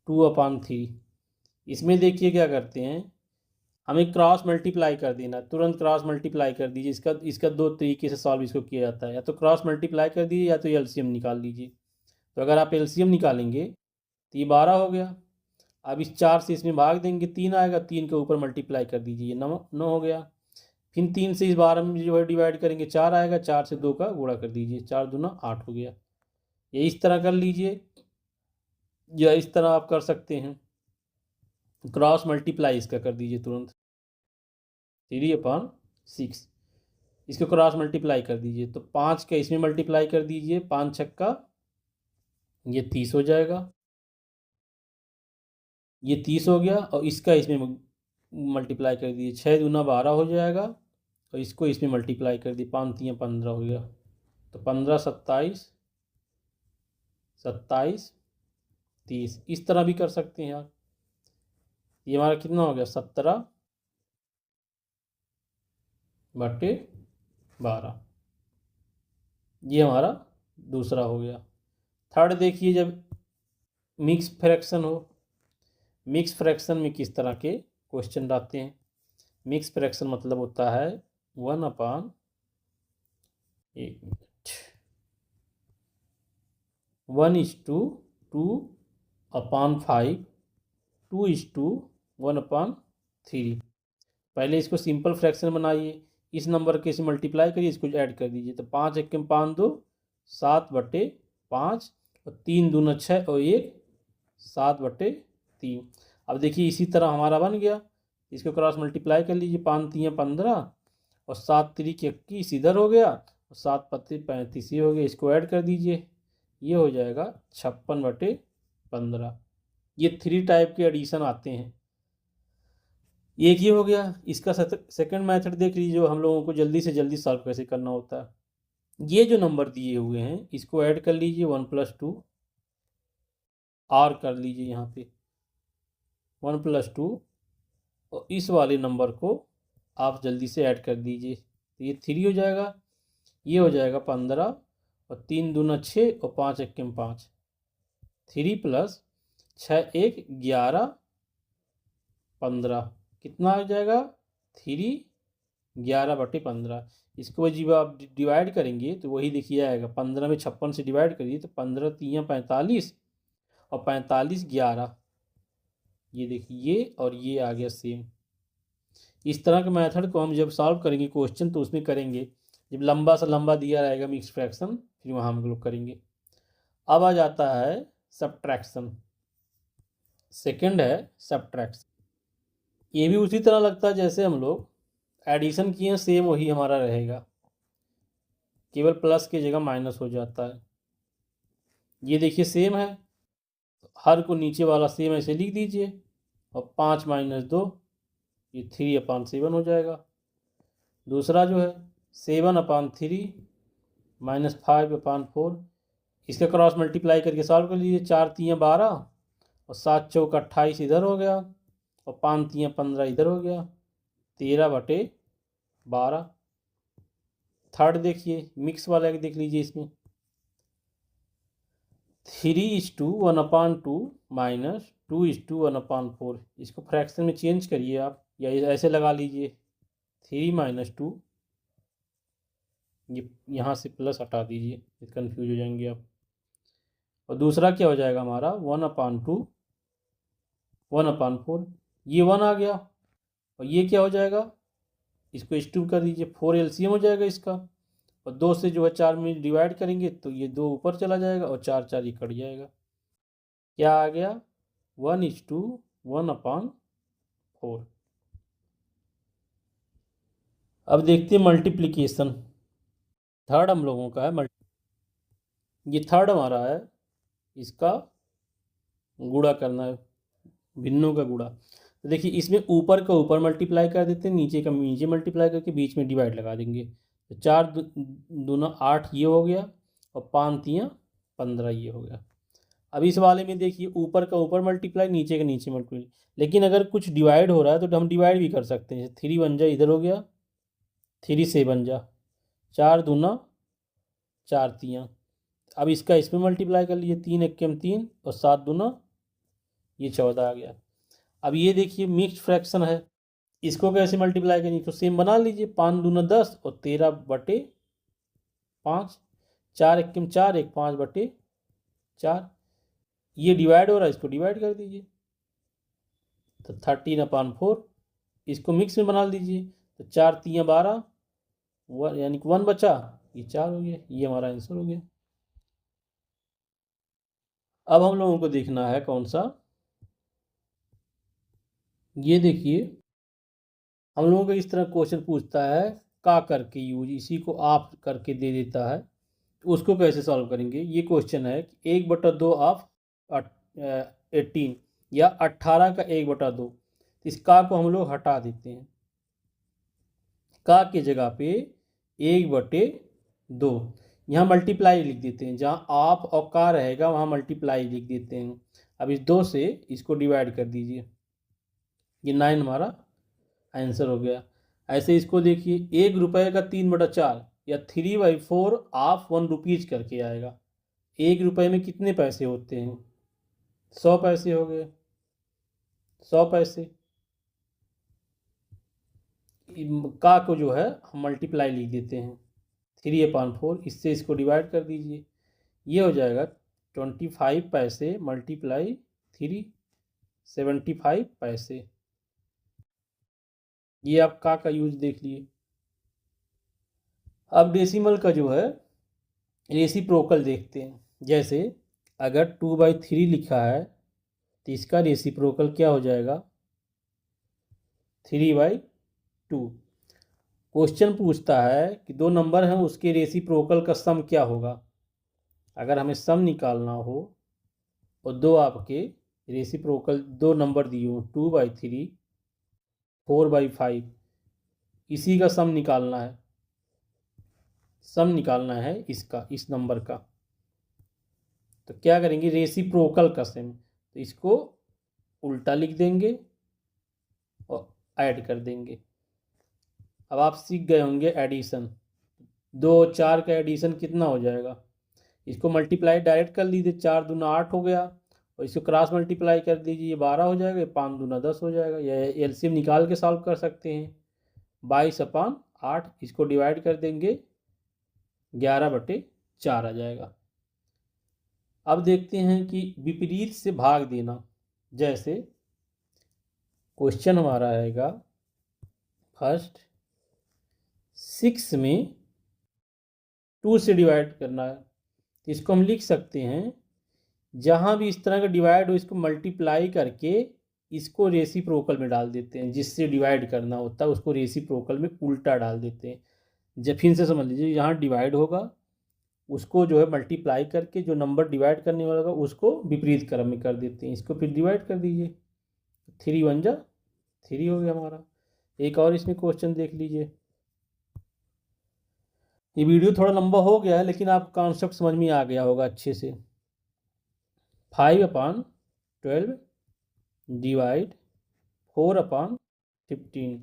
2/3। इसमें देखिए क्या करते हैं, हमें क्रॉस मल्टीप्लाई कर देना, तुरंत क्रॉस मल्टीप्लाई कर दीजिए। इसका 2 तरीके से सॉल्व इसको किया जाता है, या तो क्रॉस मल्टीप्लाई कर दीजिए या तो एलसीएम निकाल लीजिए। तो अगर आप एलसीएम निकालेंगे तो ये 12 हो गया। अब इस 4 से इसमें भाग देंगे, 3 आएगा, 3 के ऊपर मल्टीप्लाई कर दीजिए, 9 हो गया। फिर 3 से इस 12 में जो है डिवाइड करेंगे, 4 आएगा, 4 से 2 का गुणा कर दीजिए, 4 दूना 8 हो गया। ये इस तरह कर लीजिए। या इस तरह आप कर सकते हैं, क्रॉस मल्टीप्लाई इसका कर दीजिए तुरंत, 3/6, इसको क्रॉस मल्टीप्लाई कर दीजिए तो 5 का इसमें मल्टीप्लाई कर दीजिए, 5 छक्का ये 30 हो जाएगा, ये 30 हो गया, और इसका इसमें मल्टीप्लाई कर दीजिए, 6×2 = 12 हो जाएगा, और इसको इसमें मल्टीप्लाई कर दिए, 5×3 = 15 हो गया, तो 15, 27, 27, 30, इस तरह भी कर सकते हैं आप। ये हमारा कितना हो गया, 17/12, ये हमारा दूसरा हो गया। थर्ड देखिए, जब मिक्स फ्रैक्शन हो, मिक्स फ्रैक्शन में किस तरह के क्वेश्चन आते हैं। मिक्स फ्रैक्शन मतलब होता है 1/, 1:2/5, 2:1/3। पहले इसको सिंपल फ्रैक्शन बनाइए, इस नंबर के इसे मल्टीप्लाई करिए, इसको ऐड कर दीजिए, तो 5 × 5 = 2, 7/5, और 3×2 = 6, और 1 7/3। अब देखिए इसी तरह हमारा बन गया, इसको क्रॉस मल्टीप्लाई कर लीजिए, 5×3 = 15, और 7×3 = 21 इधर हो गया, और 7×5 = 35 ये हो गया, इसको ऐड कर दीजिए, ये हो जाएगा 56/15। ये 3 टाइप के एडिशन आते हैं। एक ये हो गया, इसका सेकंड मेथड देख लीजिए, जो हम लोगों को जल्दी से जल्दी सॉल्व कैसे करना होता है। ये जो नंबर दिए हुए हैं इसको ऐड कर लीजिए, 1+2 और कर लीजिए यहाँ पे 1+2, और इस वाले नंबर को आप जल्दी से ऐड कर दीजिए, तो ये 3 हो जाएगा, ये हो जाएगा 15, और 3×2 = 6, और 5×1 = 5, 3 + 6 = 1 11 15, कितना आ जाएगा 3 11/15। इसको जब आप डिवाइड करेंगे तो वही देखिए आएगा, 15 में 56 से डिवाइड करिए तो 15×3 = 45, और 45 11, ये देखिए ये और ये आ गया सेम। इस तरह के मेथड को हम जब सॉल्व करेंगे क्वेश्चन तो उसमें करेंगे, जब लंबा सा लंबा दिया रहेगा मिक्स फ्रैक्शन, फिर वहाँ हम लोग करेंगे। अब आ जाता है सब्ट्रैक्शन, सेकंड है सब्ट्रैक्शन। ये भी उसी तरह लगता है जैसे हम लोग एडिशन किए, सेम वही हमारा रहेगा, केवल प्लस की जगह माइनस हो जाता है। ये देखिए सेम है, हर को नीचे वाला सेम ऐसे लिख दीजिए, और 5 - 2 ये 3/7 हो जाएगा। दूसरा जो है 7/3 -5/4, इसका क्रॉस मल्टीप्लाई करके सॉल्व कर लीजिए, 4×3 = 12, और 7×4 = 28 इधर हो गया, और 5×3 = 15 इधर हो गया, 13/12। थर्ड देखिए मिक्स वाला देख लीजिए, इसमें 3:1/2 -2:1/4, इसको फ्रैक्शन में चेंज करिए आप, या ऐसे लगा लीजिए 3 - 2, ये यहाँ से प्लस हटा दीजिए, कंफ्यूज हो जाएंगे आप। और दूसरा क्या हो जाएगा हमारा 1/2 1/4, ये 1 आ गया, और ये क्या हो जाएगा, इसको S2 कर दीजिए, 4 LCM हो जाएगा इसका, और 2 से जो है 4 में डिवाइड करेंगे तो ये 2 ऊपर चला जाएगा, और 4 4 ये कट जाएगा, क्या आ गया 1:1/4। अब देखते हैं मल्टीप्लिकेशन, थर्ड हम लोगों का है ये थर्ड हमारा है, इसका गुणा करना है, भिन्नों का गुणा। तो देखिए इसमें ऊपर का ऊपर मल्टीप्लाई कर देते हैं, नीचे का नीचे मल्टीप्लाई करके बीच में डिवाइड लगा देंगे, तो 4×2 = 8 ये हो गया, और 5×3 = 15 ये हो गया। अब इस वाले में देखिए ऊपर का ऊपर मल्टीप्लाई, नीचे का नीचे मल्टीप्लाई, लेकिन अगर कुछ डिवाइड हो रहा है तो हम डिवाइड भी कर सकते हैं, 3 1 जा इधर हो गया, 3 7 जा, 4×2 = 4×3। अब इसका इसमें मल्टीप्लाई कर लीजिए, 3×1 = 3, और 7×2 = ये 14 आ गया। अब ये देखिए मिक्स्ड फ्रैक्शन है, इसको कैसे मल्टीप्लाई करेंगे, तो सेम बना लीजिए, 5×2 = 10, और 13/5, 4×1 = 4, 1 5/4, ये डिवाइड हो रहा है, इसको डिवाइड कर दीजिए, तो 13/4, इसको मिक्स में बना लीजिए, तो 4×3 = 12, यानी कि 1 बचा, ये 4 हो गया, ये हमारा आंसर हो गया। अब हम लोगों को देखना है कौन सा, ये देखिए हम लोगों को इस तरह क्वेश्चन पूछता है का करके यूज, इसी को आप करके दे देता है, तो उसको कैसे सॉल्व करेंगे। ये क्वेश्चन है कि 1/2 ऑफ 18 या 18 का 1/2, इस का को हम लोग हटा देते हैं, का की जगह पे 1/2, यहाँ मल्टीप्लाई लिख देते हैं, जहाँ आप और का रहेगा वहाँ मल्टीप्लाई लिख देते हैं। अब इस 2 से इसको डिवाइड कर दीजिए, ये 9 हमारा आंसर हो गया। ऐसे इसको देखिए 1 रुपये का 3/4 या 3/4 ऑफ 1 रुपीज करके आएगा। 1 रुपये में कितने पैसे होते हैं, 100 पैसे हो गए, 100 पैसे। का को जो है हम मल्टीप्लाई लिख देते हैं 3/4, इससे इसको डिवाइड कर दीजिए, ये हो जाएगा 25 पैसे मल्टीप्लाई 3, 75 पैसे। ये आप का यूज देख लिए। अब डेसिमल का जो है रेसिप्रोकल देखते हैं। जैसे अगर 2/3 लिखा है तो इसका रेसिप्रोकल क्या हो जाएगा, 3/2। क्वेश्चन पूछता है कि 2 नंबर हैं उसके रेसिप्रोकल का सम क्या होगा। अगर हमें सम निकालना हो और 2 आपके रेसिप्रोकल 2 नंबर दिए हो 2/3, 4/5, इसी का सम निकालना है, सम निकालना है इसका, इस नंबर का। तो क्या करेंगे, रेसिप्रोकल का सम, तो इसको उल्टा लिख देंगे और ऐड कर देंगे। अब आप सीख गए होंगे एडिशन, 2 और 4 का एडिशन कितना हो जाएगा, इसको मल्टीप्लाई डायरेक्ट कर लीजिए, 4 दूना 8 हो गया, और इसको क्रॉस मल्टीप्लाई कर दीजिए, ये 12 हो जाएगा, 5 दूना 10 हो जाएगा। यह एलसीएम निकाल के सॉल्व कर सकते हैं, 22/8, इसको डिवाइड कर देंगे 11/4 आ जाएगा। अब देखते हैं कि विपरीत से भाग देना। जैसे क्वेश्चन हमारा रहेगा फर्स्ट 6 में 2 से डिवाइड करना है, तो इसको हम लिख सकते हैं, जहाँ भी इस तरह का डिवाइड हो इसको मल्टीप्लाई करके इसको रेसिप्रोकल में डाल देते हैं, जिससे डिवाइड करना होता है उसको रेसिप्रोकल में उल्टा डाल देते हैं। जब फिर से समझ लीजिए, यहाँ डिवाइड होगा उसको जो है मल्टीप्लाई करके जो नंबर डिवाइड करने वाला होगा उसको विपरीत क्रम में कर देते हैं, इसको फिर डिवाइड कर दीजिए, 3 1 जा 3 हो गया हमारा। एक और इसमें क्वेश्चन देख लीजिए। ये वीडियो थोड़ा लंबा हो गया है लेकिन आपको कॉन्सेप्ट समझ में आ गया होगा अच्छे से। 5/12 डिवाइड 4/15,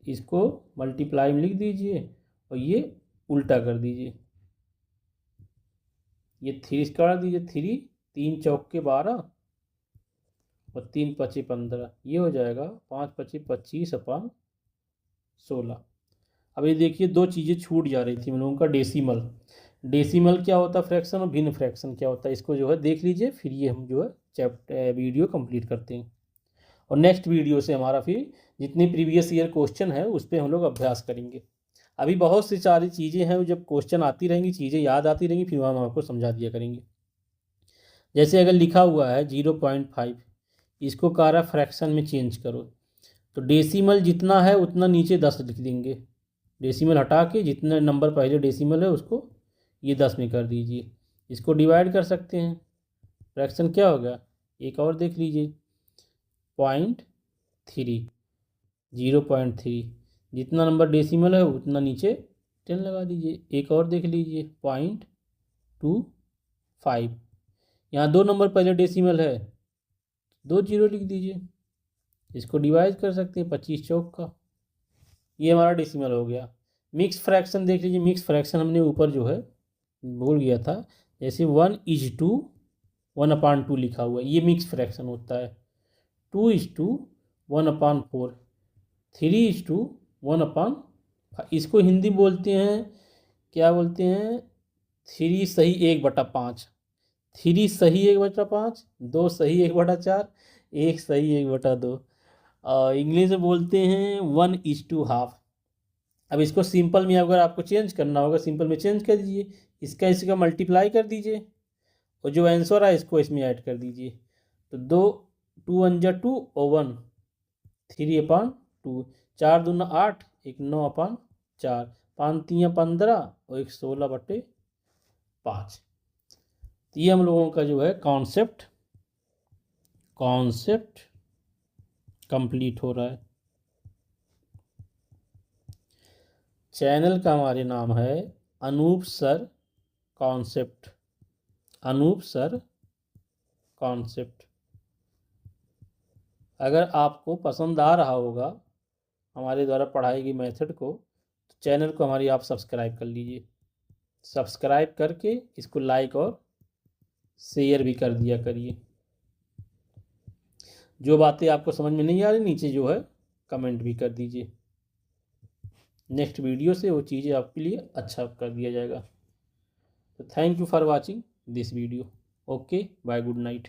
इसको मल्टीप्लाई में लिख दीजिए और ये उल्टा कर दीजिए, ये 3 काट दीजिए, 3 3 चौके 12 और 3 5 15, ये हो जाएगा 5 5 25/16। अब ये देखिए 2 चीज़ें छूट जा रही थी हम लोगों का, डेसिमल, डेसिमल क्या होता है फ्रैक्शन और भिन्न फ्रैक्शन क्या होता है, इसको जो है देख लीजिए, फिर ये हम जो है चैप्टर वीडियो कंप्लीट करते हैं। और नेक्स्ट वीडियो से हमारा फिर जितने प्रीवियस ईयर क्वेश्चन है उस पर हम लोग अभ्यास करेंगे। अभी बहुत सी सारी चीज़ें हैं, जब क्वेश्चन आती रहेंगी चीज़ें याद आती रहेंगी फिर हम आपको समझा दिया करेंगे। जैसे अगर लिखा हुआ है 0.5, इसको कह रहा है फ्रैक्शन में चेंज करो, तो डेसिमल जितना है उतना नीचे 10 लिख देंगे, डेसिमल हटा के जितने नंबर पहले डेसिमल है उसको ये 10 में कर दीजिए, इसको डिवाइड कर सकते हैं, फ्रैक्शन क्या होगा। एक और देख लीजिए 0.3, 0.3, जितना नंबर डेसिमल है उतना नीचे 10 लगा दीजिए। एक और देख लीजिए 0.25, यहाँ 2 नंबर पहले डेसिमल है, 2 जीरो लिख दीजिए, इसको डिवाइड कर सकते हैं 25 चौक का, ये हमारा डेसिमल हो गया। मिक्स फ्रैक्शन देख लीजिए, मिक्स फ्रैक्शन हमने ऊपर जो है भूल गया था, जैसे 1:1/2 लिखा हुआ है, ये मिक्स फ्रैक्शन होता है। 2:1/4, 3:1/5, इसको हिंदी बोलते हैं, क्या बोलते हैं, 3 सही 1/5, 3 सही 1/5, 2 सही 1/4, 1 सही 1/2, और इंग्लिश में बोलते हैं 1:2.5। अब इसको सिंपल में अगर आपको चेंज करना होगा, सिंपल में चेंज कर दीजिए, इसका इसका मल्टीप्लाई कर दीजिए और जो आंसर है इसको इसमें ऐड कर दीजिए। तो 2 × 2 = 2 और 1 3/2, 4 दूना 8, 1 9/4, 5 3 15 और 1 16/5। तो ये हम लोगों का जो है कॉन्सेप्ट कंप्लीट हो रहा है। चैनल का हमारे नाम है अनूप सर कॉन्सेप्ट। अगर आपको पसंद आ रहा होगा हमारे द्वारा पढ़ाई की मेथड को, तो चैनल को हमारी आप सब्सक्राइब कर लीजिए। सब्सक्राइब करके इसको लाइक और शेयर भी कर दिया करिए। जो बातें आपको समझ में नहीं आ रही नीचे जो है कमेंट भी कर दीजिए। नेक्स्ट वीडियो से वो चीज़ें आपके लिए अच्छा कर दिया जाएगा। तो thank you for watching this video. Okay bye, good night.